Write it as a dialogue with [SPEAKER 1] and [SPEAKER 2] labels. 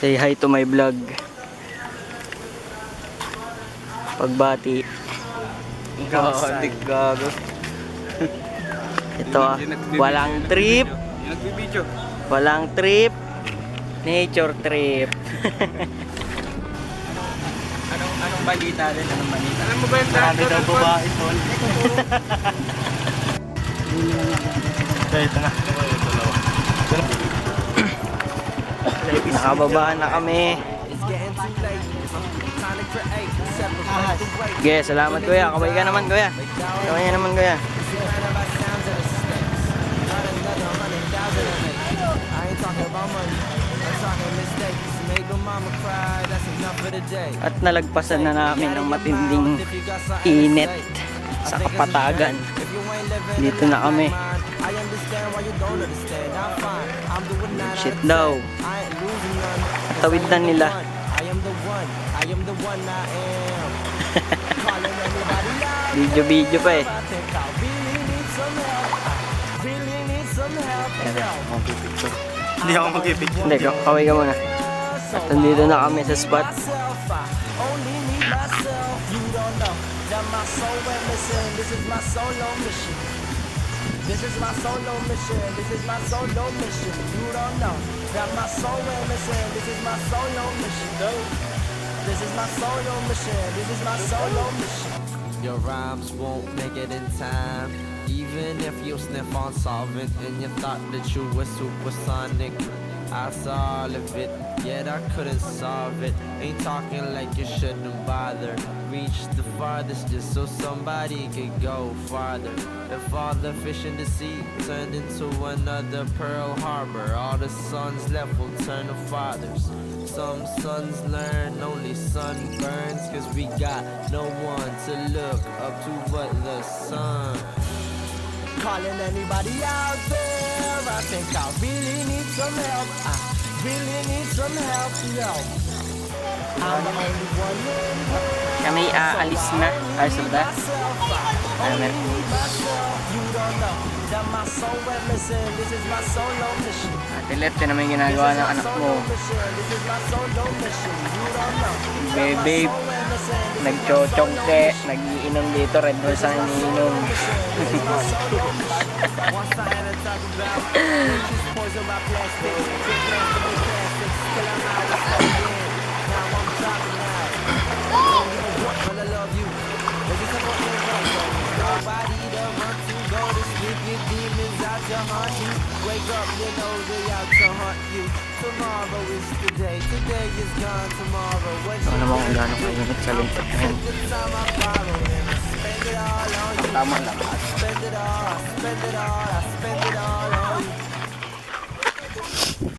[SPEAKER 1] Say hi to my vlog. Pagbati.
[SPEAKER 2] Oh, hindi gago.
[SPEAKER 1] Ito walang trip. Walang trip. Nature trip.
[SPEAKER 2] Anong balita din? Anong balita? Alam mo ba yung
[SPEAKER 1] Marami daw babae tol. Ito na. Nakababaan na kami. Okay, salamat kuya. Kabay ka naman kuya. Kabay ka naman kuya. At nalagpasan na namin ang matinding init sa Kapatagan. Dito na kami. Shit daw. Tawid na nila. Video pa eh.
[SPEAKER 2] Hindi ako mag-picture.
[SPEAKER 1] Hindi, kaway ka muna. At nandito na kami sa spot.
[SPEAKER 3] This is my solo mission. This is my solo mission. You don't know that my soul went missing. This is my solo mission. This is my solo mission. This is my solo mission. Your rhymes won't make it in time. Even if you sniff on solvent and you thought that you were supersonic, I saw all of it, yet I couldn't solve it. Ain't talking like you shouldn't bother. Reach the farthest just so somebody could go farther. If all the fish in the sea turned into another Pearl Harbor, all the sons left will turn to fathers. Some sons learn only sunburns, cause we got no one to look up to but the sun. Calling anybody out there, I think I really need some help. I really need some help, yo. I'm the only one in here.
[SPEAKER 1] Kami aalis na. Ayos na ba? Amen.
[SPEAKER 3] You don't know that my soul went missing. This is my solo mission.
[SPEAKER 1] Ate Let, yun naman yung ginagawa ng anak mo.
[SPEAKER 3] This is my solo mission. You don't know.
[SPEAKER 1] Babe, nagchochongte, nagiinom dito, Red Bull sa iniinom.
[SPEAKER 3] Wake up, you know they out to hunt you. Tomorrow is today, today is gone tomorrow.
[SPEAKER 1] Ano naman kung gano'ng kainit sa lungkot ngayon.
[SPEAKER 3] Spend it all on you.
[SPEAKER 1] Tama lang.
[SPEAKER 3] Spend it all